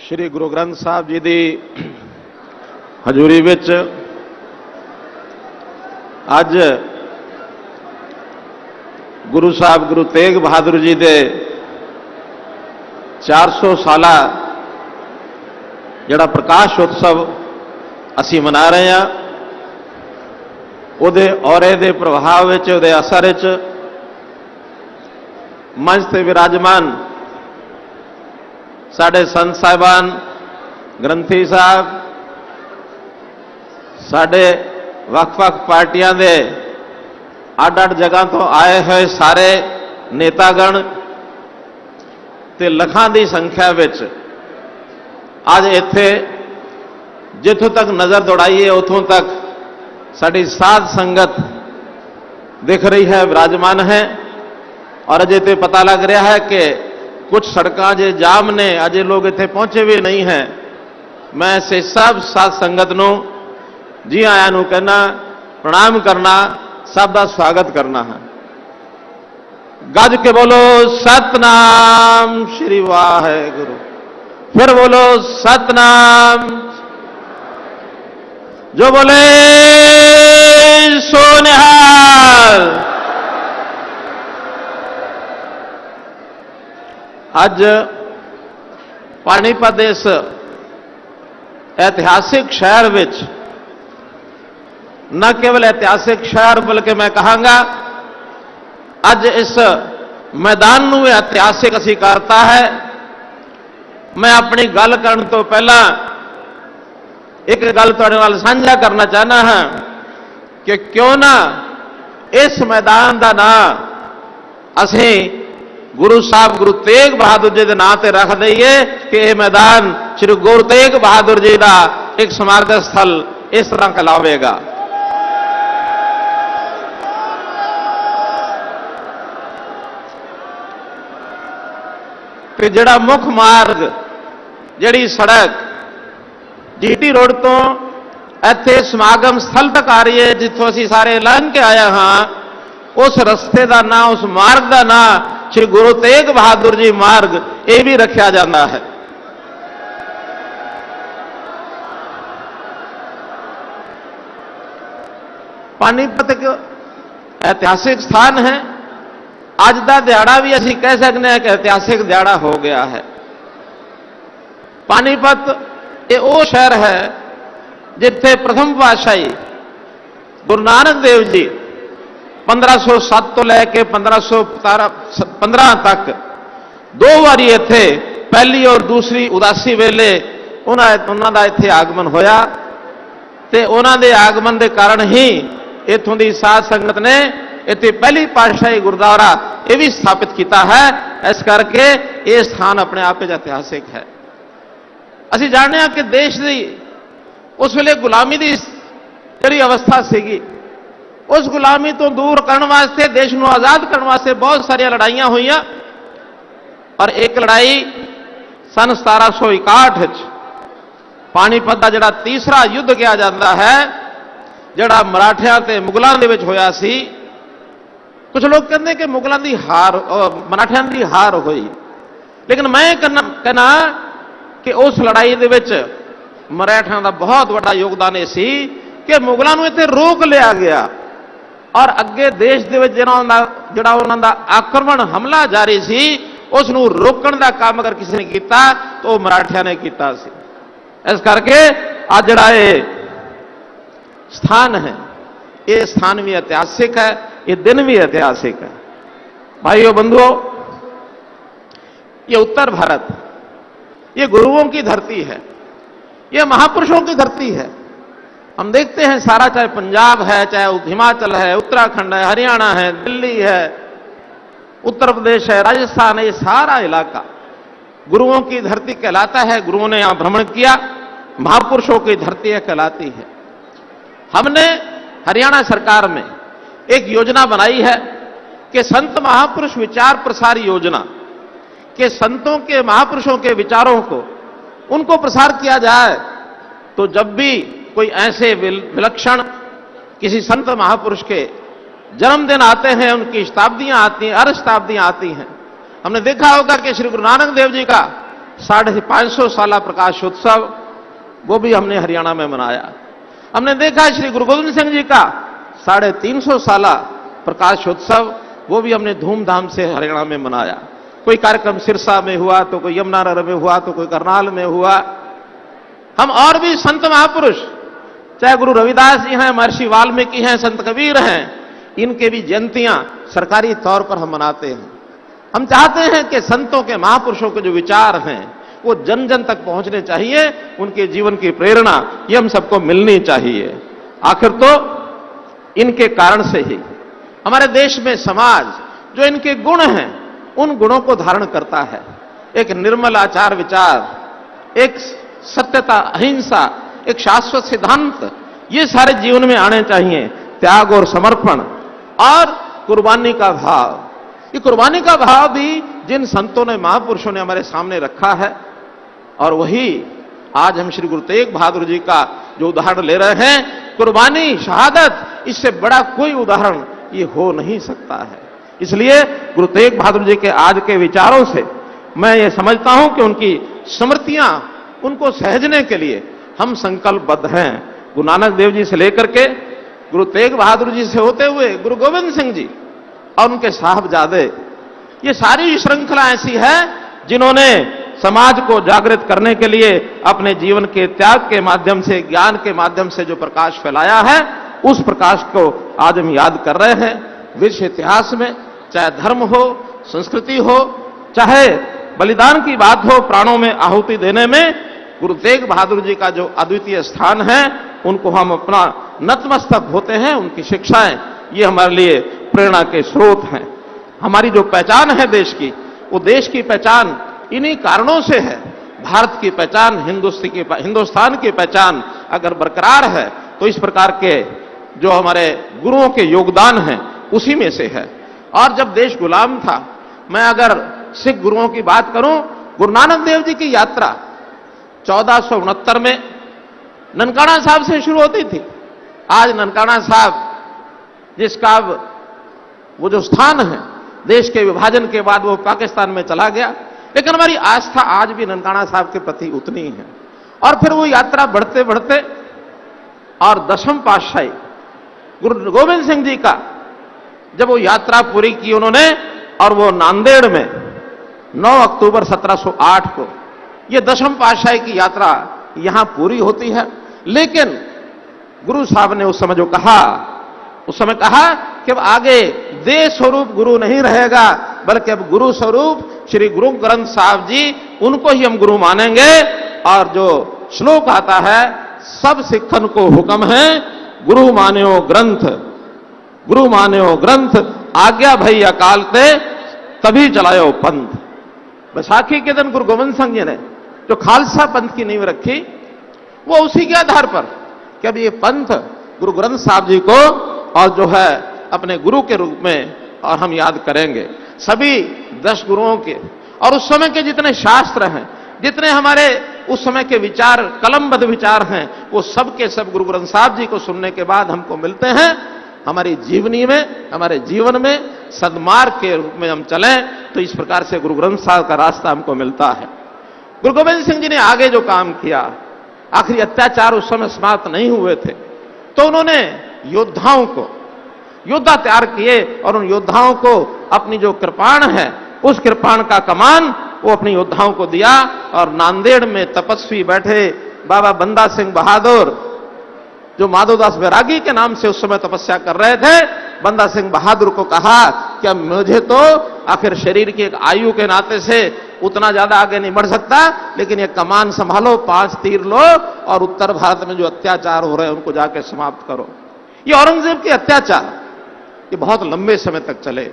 श्री गुरु ग्रंथ साहब जी की हजूरी विच अज गुरु साहब गुरु तेग बहादुर जी के 400 साला जिहड़ा प्रकाश उत्सव असी मना रहे हैं, उहदे औरे दे प्रभाव विच, उहदे असर विच मंच ते विराजमान साडे संत साहिबान, ग्रंथी साहब, साडे वख-वख पार्टियां दे अड-अड जगह तो आए हुए सारे नेतागण ते लखां दी संख्या विच अज इत्थे जिथों तक नज़र दौड़ाइए उतों तक साड़ी साध संगत दिख रही है, विराजमान है। और अजे तो पता लग रहा है कि कुछ सड़कां जे जाम ने, अजे लोग इत्थे पहुंचे भी नहीं हैं। मैं इसे सब साध संगत नूं जी आयां नूं कहना, प्रणाम करना, सब का स्वागत करना है। गज के बोलो सतनाम श्री वाहेगुरु, फिर बोलो सतनाम, जो बोले सो निहाल। अज पानीपत इस ऐतिहासिक शहर विच, न केवल ऐतिहासिक शहर बल्कि मैं कहांगा अज इस मैदान नूं ऐतिहासिक असी करता है। मैं अपनी गल करन तो पहला एक गल तुहाडे नाल साझा करना चाहना हाँ कि क्यों ना इस मैदान का नाम असी गुरु साहब गुरु तेग बहादुर जी के नाम से रख दईए कि यह मैदान श्री गुरु तेग बहादुर जी का एक स्मारक स्थल इस तरह कहलावेगा। कि जिहड़ा मुख मार्ग, जिहड़ी सड़क जीटी रोड तो इत्थे समागम स्थल तक आ रही है, जिथों असीं सारे लंघ के आए हाँ, उस रस्ते का नाम, उस मार्ग का नाम श्री गुरु तेग बहादुर जी मार्ग ये भी रखा जाता है। पानीपत एक ऐतिहासिक स्थान है। अज का दिहाड़ा भी असीं कह सकते हैं कि ऐतिहासिक दिहाड़ा हो गया है। पानीपत ये वो शहर है जिथे प्रथम पातशाही गुरु नानक देव जी 1507 तो लैके 1515 तक दो बारी इत्थे, पहली और दूसरी उदासी वेले उन्हों का इत्थे आगमन होया ते उन्हों के आगमन के कारण ही इत्थों की साध संगत ने इत्थे पहली पातशाही गुरुद्वारा यह भी स्थापित किया है। इस करके ये स्थान अपने आप में ऐतिहासिक है। असीं जानते हैं कि देश की उस वेले गुलामी की जिहड़ी अवस्था सीगी, उस गुलामी तो दूर करने वास्ते, देश को आज़ाद करने वास्ते बहुत सारिया लड़ाइयां हुईयां। और एक लड़ाई सन 1761 पानीपत का जिहड़ा तीसरा युद्ध किया जाता है, जिहड़ा मराठियां ते मुगलों दे विच होया सी। कुछ लोग कहते कि मुगलों की हार, मराठियां की हार हुई, लेकिन मैं कहना कि उस लड़ाई दे विच मराठियां का बहुत बड़ा योगदान यह सी कि मुगलों को इत्थे रोक लिया गया और अगे देश दे विच जिहड़ा उन्हां दा आक्रमण हमला जारी सी, उसनूं रोकण दा काम अगर किसी ने किया तो वो मराठियां ने किया सी। इस करके अज जिहड़ा ये स्थान है, ये स्थान भी ऐतिहासिक है, ये दिन भी ऐतिहासिक है। भाइयों बंधुओं, ये उत्तर भारत, ये गुरुओं की धरती है, ये महापुरुषों की धरती है। हम देखते हैं सारा, चाहे पंजाब है, चाहे हिमाचल है, उत्तराखंड है, हरियाणा है, दिल्ली है, उत्तर प्रदेश है, राजस्थान है, ये सारा इलाका गुरुओं की धरती कहलाता है। गुरुओं ने यहां भ्रमण किया, महापुरुषों की धरती कहलाती है। हमने हरियाणा सरकार में एक योजना बनाई है कि संत महापुरुष विचार प्रसार योजना, के संतों के, महापुरुषों के विचारों को उनको प्रसार किया जाए। तो जब भी कोई ऐसे विलक्षण किसी संत महापुरुष के जन्मदिन आते हैं, उनकी शताब्दियां आती हैं, अर्ध शताब्दियां आती हैं। हमने देखा होगा कि श्री गुरु नानक देव जी का 550 साला प्रकाशोत्सव वो भी हमने हरियाणा में मनाया। हमने देखा श्री गुरु गोविंद सिंह जी का 350 साला प्रकाशोत्सव वो भी हमने धूमधाम से हरियाणा में मनाया। कोई कार्यक्रम सिरसा में हुआ, तो कोई यमुनानगर में हुआ, तो कोई करनाल में हुआ। हम और भी संत महापुरुष, चाहे गुरु रविदास जी हैं, महर्षि वाल्मीकि हैं, संत कबीर हैं, इनके भी जयंतियां सरकारी तौर पर हम मनाते हैं। हम चाहते हैं कि संतों के, महापुरुषों के जो विचार हैं वो जन जन तक पहुंचने चाहिए, उनके जीवन की प्रेरणा ये हम सबको मिलनी चाहिए। आखिर तो इनके कारण से ही हमारे देश में समाज जो इनके गुण हैं उन गुणों को धारण करता है। एक निर्मल आचार विचार, एक सत्यता, अहिंसा, एक शाश्वत सिद्धांत, ये सारे जीवन में आने चाहिए। त्याग और समर्पण और कुर्बानी का भाव, ये कुर्बानी का भाव भी जिन संतों ने, महापुरुषों ने हमारे सामने रखा है, और वही आज हम श्री गुरु तेग बहादुर जी का जो उदाहरण ले रहे हैं, कुर्बानी, शहादत, इससे बड़ा कोई उदाहरण ये हो नहीं सकता है। इसलिए गुरु तेग बहादुर जी के आज के विचारों से मैं ये समझता हूं कि उनकी स्मृतियां, उनको सहजने के लिए हम संकल्पबद्ध हैं। गुरु नानक देव जी से लेकर के गुरु तेग बहादुर जी से होते हुए गुरु गोविंद सिंह जी और उनके साहबजादे, ये सारी श्रृंखला ऐसी है जिन्होंने समाज को जागृत करने के लिए अपने जीवन के त्याग के माध्यम से, ज्ञान के माध्यम से जो प्रकाश फैलाया है, उस प्रकाश को आज हम याद कर रहे हैं। विश्व इतिहास में चाहे धर्म हो, संस्कृति हो, चाहे बलिदान की बात हो, प्राणों में आहुति देने में गुरु तेग बहादुर जी का जो अद्वितीय स्थान है, उनको हम अपना नतमस्तक होते हैं। उनकी शिक्षाएं ये हमारे लिए प्रेरणा के स्रोत हैं। हमारी जो पहचान है देश की, वो देश की पहचान इन्हीं कारणों से है। भारत की पहचान, हिंदुस्तान की पहचान अगर बरकरार है तो इस प्रकार के जो हमारे गुरुओं के योगदान हैं उसी में से है। और जब देश गुलाम था, मैं अगर सिख गुरुओं की बात करूं, गुरु नानक देव जी की यात्रा 1469 में ननकाना साहब से शुरू होती थी। आज ननकाना साहब जिसका वो जो स्थान है, देश के विभाजन के बाद वो पाकिस्तान में चला गया, लेकिन हमारी आस्था आज भी ननकाना साहब के प्रति उतनी ही है। और फिर वो यात्रा बढ़ते बढ़ते और 10वें पातशाही गुरु गोविंद सिंह जी का जब वो यात्रा पूरी की उन्होंने, और वो नांदेड़ में 9 अक्टूबर 1708 को ये 10वें पातशाही की यात्रा यहां पूरी होती है। लेकिन गुरु साहब ने उस समय जो कहा, उस समय कहा कि अब आगे देह स्वरूप गुरु नहीं रहेगा, बल्कि अब गुरु स्वरूप श्री गुरु ग्रंथ साहब जी, उनको ही हम गुरु मानेंगे। और जो श्लोक आता है, सब सिखन को हुक्म है, गुरु मान्यो ग्रंथ, गुरु मान्यो ग्रंथ, आज्ञा भई अकाल ते, तभी चलायो पंथ। बैसाखी के दिन गुरु गोविंद सिंह जी ने जो खालसा पंथ की नींव रखी, वो उसी के आधार पर कि अब ये पंथ गुरु ग्रंथ साहब जी को और जो है अपने गुरु के रूप में और हम याद करेंगे। सभी 10 गुरुओं के और उस समय के जितने शास्त्र हैं, जितने हमारे उस समय के विचार, कलमबद्ध विचार हैं, वो सब के सब गुरु ग्रंथ साहब जी को सुनने के बाद हमको मिलते हैं। हमारी जीवनी में, हमारे जीवन में सद्मार्ग के रूप में हम चलें तो इस प्रकार से गुरु ग्रंथ साहब का रास्ता हमको मिलता है। गुरु गोविंद सिंह जी ने आगे जो काम किया, आखिरी अत्याचार उस समय समाप्त नहीं हुए थे, तो उन्होंने योद्धाओं को, योद्धा तैयार किए और उन योद्धाओं को अपनी जो कृपाण है, उस कृपाण का कमान वो अपने योद्धाओं को दिया। और नांदेड़ में तपस्वी बैठे बाबा बंदा सिंह बहादुर, जो माधोदास बैरागी के नाम से उस समय तपस्या कर रहे थे, बंदा सिंह बहादुर को कहा कि अब मुझे तो आखिर शरीर की एक आयु के नाते से उतना ज्यादा आगे नहीं बढ़ सकता, लेकिन ये कमान संभालो, 5 तीर लो और उत्तर भारत में जो अत्याचार हो रहे हैं उनको जाके समाप्त करो। ये औरंगजेब के अत्याचार ये बहुत लंबे समय तक चले।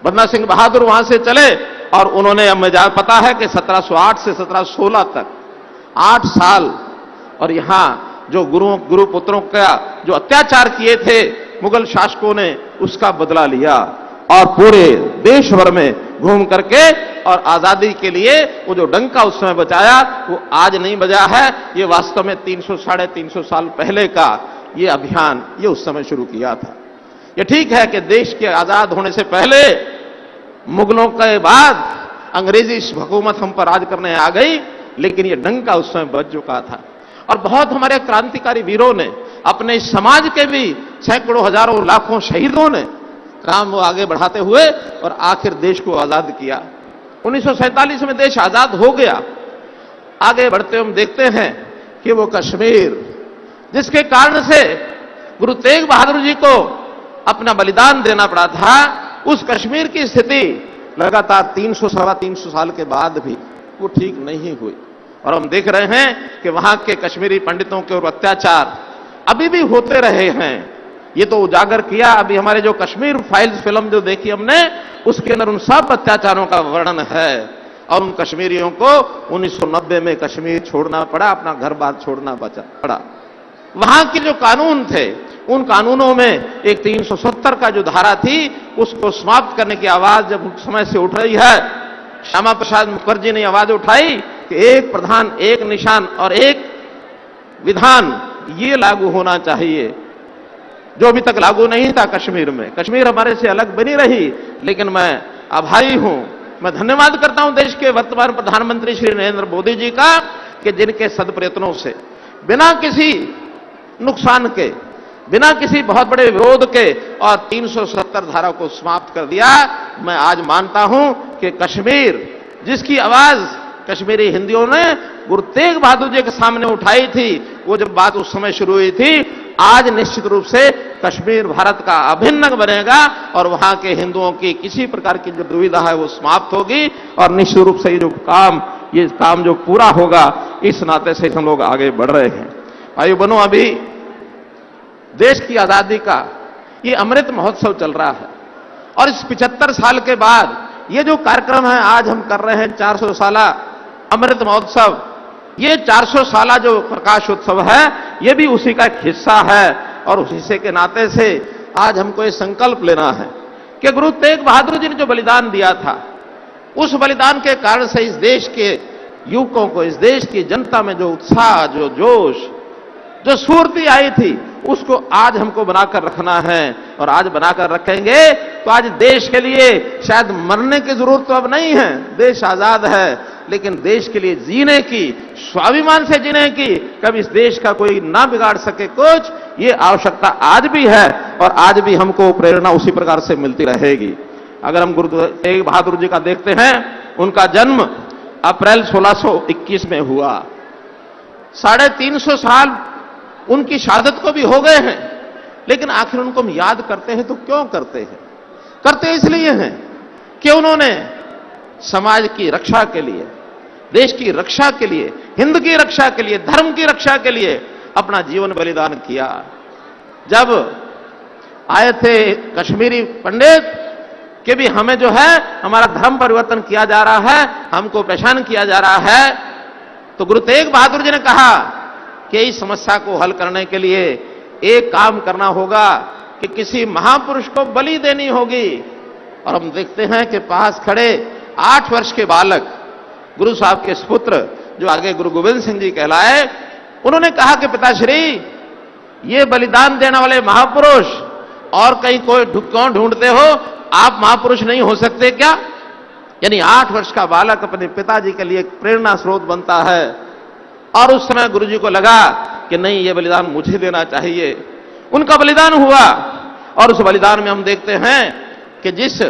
बंदा सिंह बहादुर वहां से चले और उन्होंने, अब मुझे पता है कि 1708 से 1716 तक 8 साल और यहां जो गुरु पुत्रों का जो अत्याचार किए थे मुगल शासकों ने, उसका बदला लिया और पूरे देश भर में घूम करके और आजादी के लिए वो जो डंका उस समय बजाया, वो आज नहीं बजा है। ये वास्तव में 300 साढ़े 300 साल पहले का ये अभियान ये उस समय शुरू किया था। ये ठीक है कि देश के आजाद होने से पहले मुगलों के बाद अंग्रेजी हुकूमत हम पर राज करने आ गई, लेकिन ये डंका उस समय बज चुका था। और बहुत हमारे क्रांतिकारी वीरों ने, अपने समाज के भी सैकड़ों हजारों लाखों शहीदों ने काम वो आगे बढ़ाते हुए और आखिर देश को आजाद किया। 1947 में देश आजाद हो गया। आगे बढ़ते हम देखते हैं कि वो कश्मीर, जिसके कारण से गुरु तेग बहादुर जी को अपना बलिदान देना पड़ा था, उस कश्मीर की स्थिति लगातार 300 साल के बाद भी वो ठीक नहीं हुई। और हम देख रहे हैं कि वहां के कश्मीरी पंडितों के ऊपर अत्याचार अभी भी होते रहे हैं। ये तो उजागर किया अभी हमारे जो कश्मीर फाइल्स फिल्म जो देखी हमने, उसके अंदर उन सब अत्याचारों का वर्णन है। और उन कश्मीरियों को 1990 में कश्मीर छोड़ना पड़ा, अपना घर बार छोड़ना पड़ा। वहां के जो कानून थे, उन कानूनों में एक 370 का जो धारा थी, उसको समाप्त करने की आवाज जब उस समय से उठ रही है, श्यामा प्रसाद मुखर्जी ने आवाज उठाई कि एक प्रधान, एक निशान और एक विधान, ये लागू होना चाहिए, जो अभी तक लागू नहीं था कश्मीर में। कश्मीर हमारे से अलग बनी रही, लेकिन मैं आभारी हूं, मैं धन्यवाद करता हूं देश के वर्तमान प्रधानमंत्री श्री नरेंद्र मोदी जी का, कि जिनके सदप्रयत्नों से बिना किसी नुकसान के, बिना किसी बहुत बड़े विरोध के और 370 धारा को समाप्त कर दिया। मैं आज मानता हूं कि कश्मीर, जिसकी आवाज कश्मीरी हिंदियों ने गुरु तेग बहादुर जी के सामने उठाई थी, वो जब बात उस समय शुरू हुई थी, आज निश्चित रूप से कश्मीर भारत का अभिन्न अंग बनेगा और वहां के हिंदुओं की किसी प्रकार की जो दुविधा है वो समाप्त होगी। और निश्चित रूप से ये काम जो पूरा होगा, इस नाते से हम लोग आगे बढ़ रहे हैं। भाइयों बहनों, अभी देश की आजादी का ये अमृत महोत्सव चल रहा है और इस 75 साल के बाद ये जो कार्यक्रम है आज हम कर रहे हैं, 400 साला अमृत महोत्सव, ये 400 साला जो प्रकाश उत्सव है, ये भी उसी का एक हिस्सा है। और उस हिस्से के नाते से आज हमको ये संकल्प लेना है कि गुरु तेग बहादुर जी ने जो बलिदान दिया था, उस बलिदान के कारण से इस देश के युवकों को, इस देश की जनता में जो उत्साह, जो जोश, जो स्फूर्ति आई थी, उसको आज हमको बनाकर रखना है। और आज बनाकर रखेंगे तो आज देश के लिए शायद मरने की जरूरत तो अब नहीं है, देश आजाद है, लेकिन देश के लिए जीने की, स्वाभिमान से जीने की, कभी इस देश का कोई ना बिगाड़ सके कुछ, ये आवश्यकता आज भी है और आज भी हमको प्रेरणा उसी प्रकार से मिलती रहेगी। अगर हम गुरु तेग बहादुर जी का देखते हैं, उनका जन्म अप्रैल 1621 में हुआ। 350 साल उनकी शहादत को भी हो गए हैं, लेकिन आखिर उनको हम याद करते हैं तो क्यों करते हैं? करते इसलिए हैं कि उन्होंने समाज की रक्षा के लिए, देश की रक्षा के लिए, हिंद की रक्षा के लिए, धर्म की रक्षा के लिए अपना जीवन बलिदान किया। जब आए थे कश्मीरी पंडित कि भी हमें जो है हमारा धर्म परिवर्तन किया जा रहा है, हमको परेशान किया जा रहा है, तो गुरु तेग बहादुर जी ने कहा कि इस समस्या को हल करने के लिए एक काम करना होगा कि किसी महापुरुष को बलि देनी होगी। और हम देखते हैं कि पास खड़े 8 वर्ष के बालक, गुरु साहब के सुपुत्र, जो आगे गुरु गोविंद सिंह जी कहलाए, उन्होंने कहा कि पिताश्री, ये बलिदान देने वाले महापुरुष और कहीं कोई क्यों ढूंढते हो? आप महापुरुष नहीं हो सकते क्या? यानी 8 वर्ष का बालक अपने पिताजी के लिए एक प्रेरणा स्रोत बनता है। और उस समय गुरु जी को लगा कि नहीं, ये बलिदान मुझे देना चाहिए। उनका बलिदान हुआ और उस बलिदान में हम देखते हैं कि जिस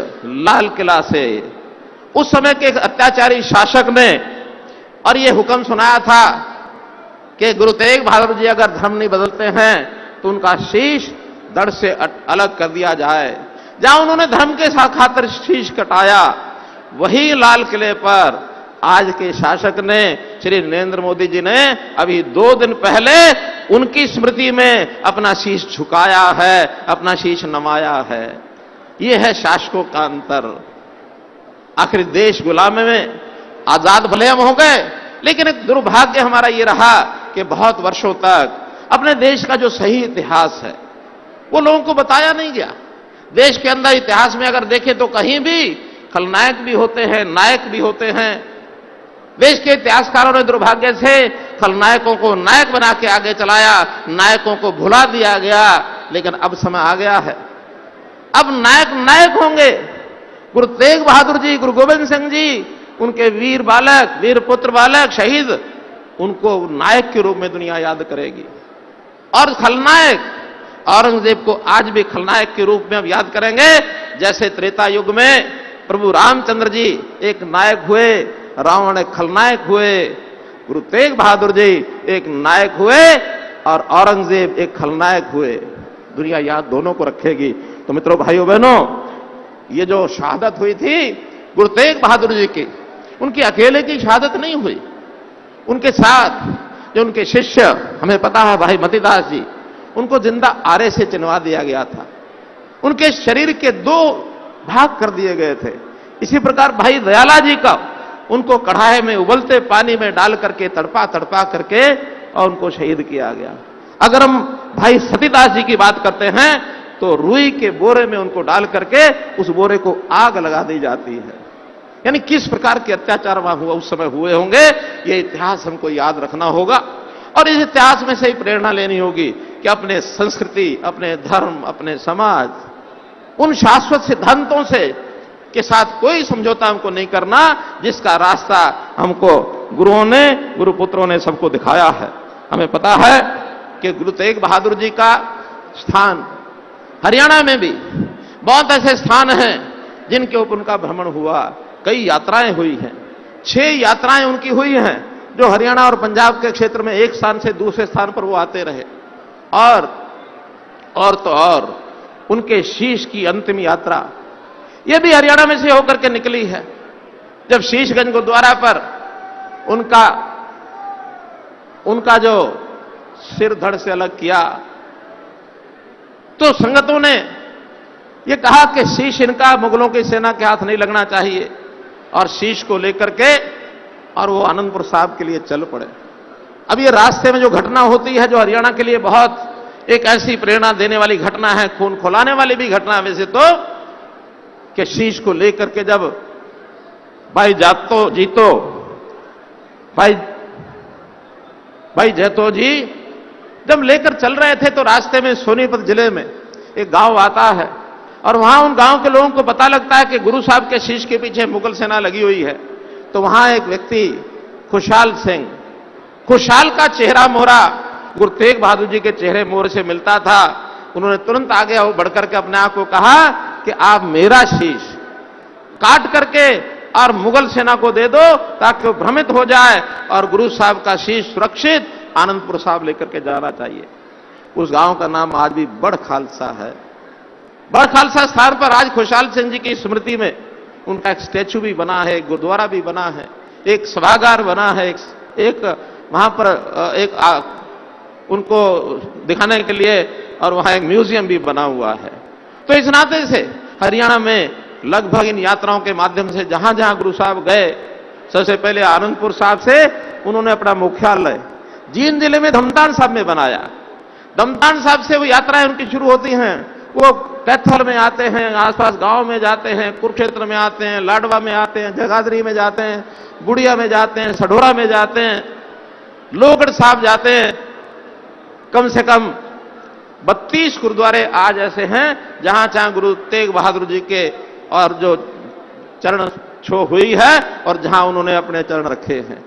लाल किला से उस समय के अत्याचारी शासक ने और ये हुक्म सुनाया था कि गुरु तेग बहादुर जी अगर धर्म नहीं बदलते हैं तो उनका शीश धड़ से अलग कर दिया जाए, जहां उन्होंने धर्म के खातिर शीश कटाया, वही लाल किले पर आज के शासक ने, श्री नरेंद्र मोदी जी ने अभी 2 दिन पहले उनकी स्मृति में अपना शीश झुकाया है, अपना शीश नवाया है। यह है शासकों का अंतर। आखिर देश गुलामी में आजाद भले हम हो गए, लेकिन एक दुर्भाग्य हमारा यह रहा कि बहुत वर्षों तक अपने देश का जो सही इतिहास है वो लोगों को बताया नहीं गया। देश के अंदर इतिहास में अगर देखें तो कहीं भी खलनायक भी होते हैं, नायक भी होते हैं। देश के इतिहासकारों ने दुर्भाग्य से खलनायकों को नायक बना के आगे चलाया, नायकों को भुला दिया गया। लेकिन अब समय आ गया है अब नायक नायक होंगे। गुरु तेग बहादुर जी, गुरु गोविंद सिंह जी, उनके वीर बालक, वीर पुत्र बालक, शहीद, उनको नायक के रूप में दुनिया याद करेगी। और खलनायक औरंगजेब को आज भी खलनायक के रूप में अब याद करेंगे। जैसे त्रेता युग में प्रभु रामचंद्र जी एक नायक हुए, रावण एक खलनायक हुए, गुरु तेग बहादुर जी एक नायक हुए और औरंगजेब एक खलनायक हुए। दुनिया याद दोनों को रखेगी। तो मित्रों, भाइयों बहनों, ये जो शहादत हुई थी गुरु तेग बहादुर जी की, उनकी अकेले की शहादत नहीं हुई। उनके साथ जो उनके शिष्य, हमें पता है भाई मतीदास जी, उनको जिंदा आरे से चिनवा दिया गया था। उनके शरीर के 2 भाग कर दिए गए थे। इसी प्रकार भाई दयाला जी का, उनको कढ़ाई में उबलते पानी में डाल करके तड़पा तड़पा करके और उनको शहीद किया गया। अगर हम भाई सतीदास जी की बात करते हैं तो रुई के बोरे में उनको डाल करके उस बोरे को आग लगा दी जाती है। यानी किस प्रकार के अत्याचार वहां हुआ, उस समय हुए होंगे, ये इतिहास हमको याद रखना होगा। और इस इतिहास में से ही प्रेरणा लेनी होगी कि अपने संस्कृति, अपने धर्म, अपने समाज, उन शाश्वत सिद्धांतों से के साथ कोई समझौता हमको नहीं करना, जिसका रास्ता हमको गुरुओं ने, गुरुपुत्रों ने सबको दिखाया है। हमें पता है कि गुरु तेग बहादुर जी का स्थान हरियाणा में भी बहुत ऐसे स्थान हैं जिनके ऊपर उनका भ्रमण हुआ। कई यात्राएं हुई हैं, 6 यात्राएं उनकी हुई हैं, जो हरियाणा और पंजाब के क्षेत्र में एक स्थान से दूसरे स्थान पर वो आते रहे। और तो और उनके शीश की अंतिम यात्रा यह भी हरियाणा में से होकर के निकली है। जब शीशगंज गुरुद्वारा पर उनका जो सिर धड़ से अलग किया, तो संगतों ने यह कहा कि शीश इनका मुगलों की सेना के हाथ नहीं लगना चाहिए, और शीश को लेकर के और वो आनंदपुर साहब के लिए चल पड़े। अब ये रास्ते में जो घटना होती है, जो हरियाणा के लिए बहुत एक ऐसी प्रेरणा देने वाली घटना है, खून खौलाने वाली भी घटना है वैसे तो, कि शीश को लेकर के जब भाई जातो जीतो, भाई जैतो जी जब लेकर चल रहे थे, तो रास्ते में सोनीपत जिले में एक गांव आता है, और वहां उन गांव के लोगों को पता लगता है कि गुरु साहब के शीश के पीछे मुगल सेना लगी हुई है। तो वहां एक व्यक्ति खुशहाल सिंह, खुशहाल का चेहरा मोहरा गुरु तेग बहादुर जी के चेहरे मोहरे से मिलता था। उन्होंने तुरंत आगे बढ़कर के अपने आप को कहा कि आप मेरा शीश काट करके और मुगल सेना को दे दो, ताकि वो भ्रमित हो जाए और गुरु साहब का शीश सुरक्षित आनंदपुर साहब लेकर के जाना चाहिए। उस गांव का नाम आज भी बड़ खालसा है। बड़ खालसा स्थान पर आज खुशहाल सिंह जी की स्मृति में उनका एक स्टैचू भी बना है, एक गुरुद्वारा भी बना है, एक सभागार बना है, एक वहां पर उनको दिखाने के लिए, और वहां एक म्यूजियम भी बना हुआ है। तो इस नाते से हरियाणा में लगभग इन यात्राओं के माध्यम से जहां जहां गुरु साहब गए, सबसे पहले आनंदपुर साहब से उन्होंने अपना मुख्यालय जींद जिले में धमतान साहब में बनाया। धमतान साहब से वो यात्राएं उनकी शुरू होती हैं। वो कैथल में आते हैं, आसपास गांव में जाते हैं, कुरुक्षेत्र में आते हैं, लाडवा में आते हैं, जगाधरी में जाते हैं, बुढ़िया में जाते हैं, सढोरा में जाते हैं, लोहगढ़ साहब जाते हैं। कम से कम 32 गुरुद्वारे आज ऐसे हैं जहां जहां गुरु तेग बहादुर जी के और जो चरण छो हुई है और जहां उन्होंने अपने चरण रखे हैं।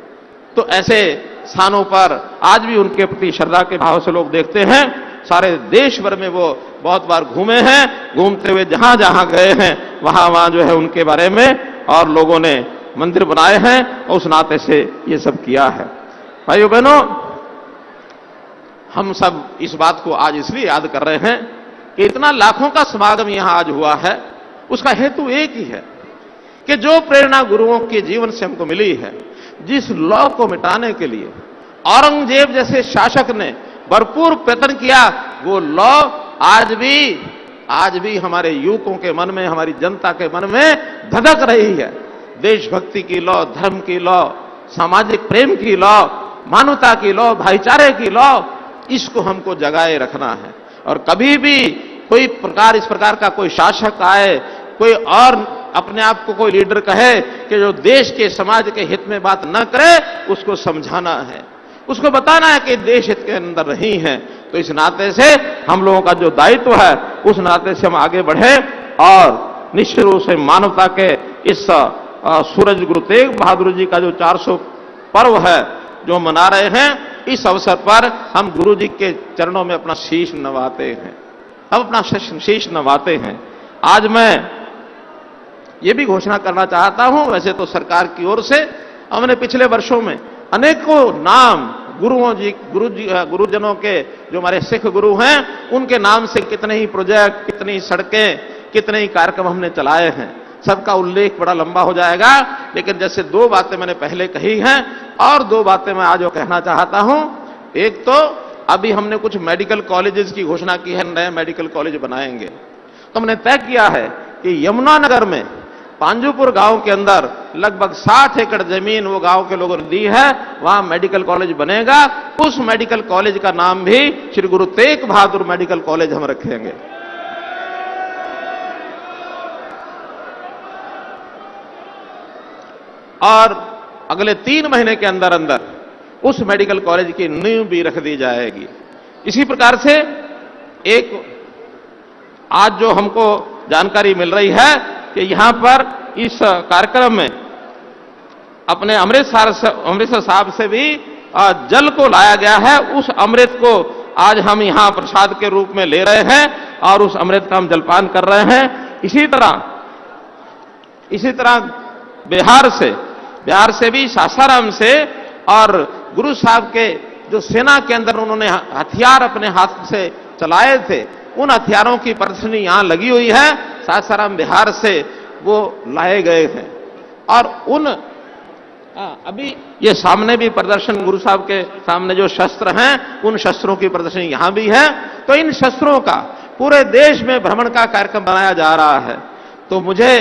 तो ऐसे स्थानों पर आज भी उनके प्रति श्रद्धा के भाव से लोग देखते हैं। सारे देश भर में वो बहुत बार घूमे हैं, घूमते हुए जहां जहां गए हैं वहां वहां जो है उनके बारे में और लोगों ने मंदिर बनाए हैं, और उस नाते से ये सब किया है। भाइयों बहनों, हम सब इस बात को आज इसलिए याद कर रहे हैं कि इतना लाखों का समागम यहां आज हुआ है। उसका हेतु एक ही है कि जो प्रेरणा गुरुओं के जीवन से हमको मिली है, जिस लौ को मिटाने के लिए औरंगजेब जैसे शासक ने भरपूर प्रयत्न किया, वो लौ आज भी हमारे युवकों के मन में, हमारी जनता के मन में धधक रही है। देशभक्ति की लौ, धर्म की लौ, सामाजिक प्रेम की लौ, मानवता की लौ, भाईचारे की लौ, इसको हमको जगाए रखना है। और कभी भी कोई इस प्रकार का कोई शासक आए, कोई और अपने आप को कोई लीडर कहे कि जो देश के समाज के हित में बात न करे, उसको समझाना है, उसको बताना है कि देश हित के अंदर नहीं है। तो इस नाते से हम लोगों का जो दायित्व है, उस नाते से हम आगे बढ़े और निश्चित रूप से मानवता के इस सूरज गुरु तेग बहादुर जी का जो 400 पर्व है जो मना रहे हैं, इस अवसर पर हम गुरु जी के चरणों में अपना शीश नवाते हैं, हम अपना शीश नवाते हैं। आज मैं ये भी घोषणा करना चाहता हूं, वैसे तो सरकार की ओर से हमने पिछले वर्षों में अनेकों नाम गुरुजनों के, जो हमारे सिख गुरु हैं, उनके नाम से कितने ही प्रोजेक्ट, कितनी सड़कें, कितने ही कार्यक्रम हमने चलाए हैं। सबका उल्लेख बड़ा लंबा हो जाएगा, लेकिन जैसे 2 बातें मैंने पहले कही हैं और 2 बातें मैं आज कहना चाहता हूं। एक तो अभी हमने कुछ मेडिकल कॉलेजेस की घोषणा की है, नए मेडिकल कॉलेज बनाएंगे। तो हमने तय किया है कि यमुनानगर में पांजुपुर गांव के अंदर लगभग 60 एकड़ जमीन वो गांव के लोगों ने दी है, वहां मेडिकल कॉलेज बनेगा। उस मेडिकल कॉलेज का नाम भी श्री गुरु तेग बहादुर मेडिकल कॉलेज हम रखेंगे। और अगले 3 महीने के अंदर अंदर उस मेडिकल कॉलेज की नींव भी रख दी जाएगी। इसी प्रकार से एक आज जो हमको जानकारी मिल रही है कि यहां पर इस कार्यक्रम में अपने अमृतसर साहब से भी जल को लाया गया है। उस अमृत को आज हम यहां प्रसाद के रूप में ले रहे हैं और उस अमृत का हम जलपान कर रहे हैं। इसी तरह बिहार से भी सासाराम से, और गुरु साहब के जो सेना के अंदर उन्होंने हथियार अपने हाथ से चलाए थे, उन हथियारों की प्रदर्शनी यहां लगी हुई है। सासाराम बिहार से वो लाए गए हैं और अभी ये सामने भी प्रदर्शन, गुरु साहब के सामने जो शस्त्र हैं, उन शस्त्रों की प्रदर्शनी यहां भी है। तो इन शस्त्रों का पूरे देश में भ्रमण का कार्यक्रम बनाया जा रहा है। तो मुझे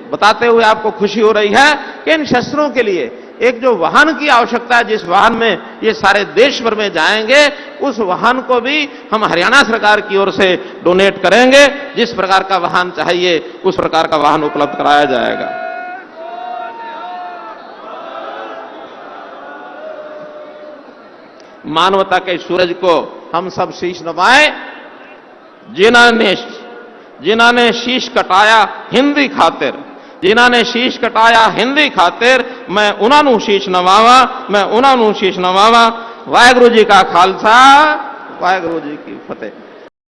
बताते हुए आपको खुशी हो रही है कि इन शस्त्रों के लिए एक जो वाहन की आवश्यकता है, जिस वाहन में ये सारे देश भर में जाएंगे, उस वाहन को भी हम हरियाणा सरकार की ओर से डोनेट करेंगे। जिस प्रकार का वाहन चाहिए उस प्रकार का वाहन उपलब्ध कराया जाएगा। मानवता के सूरज को हम सब शीश नवाएं। जिन्होंने शीश कटाया हिंदी खातिर, जिन्होंने शीश कटाया हिंदी खातिर, मैं उन्होंने शीश नवावा, मैं उन्होंने शीश नवावा। वाहिगुरु जी का खालसा, वाहिगुरु जी की फतेह।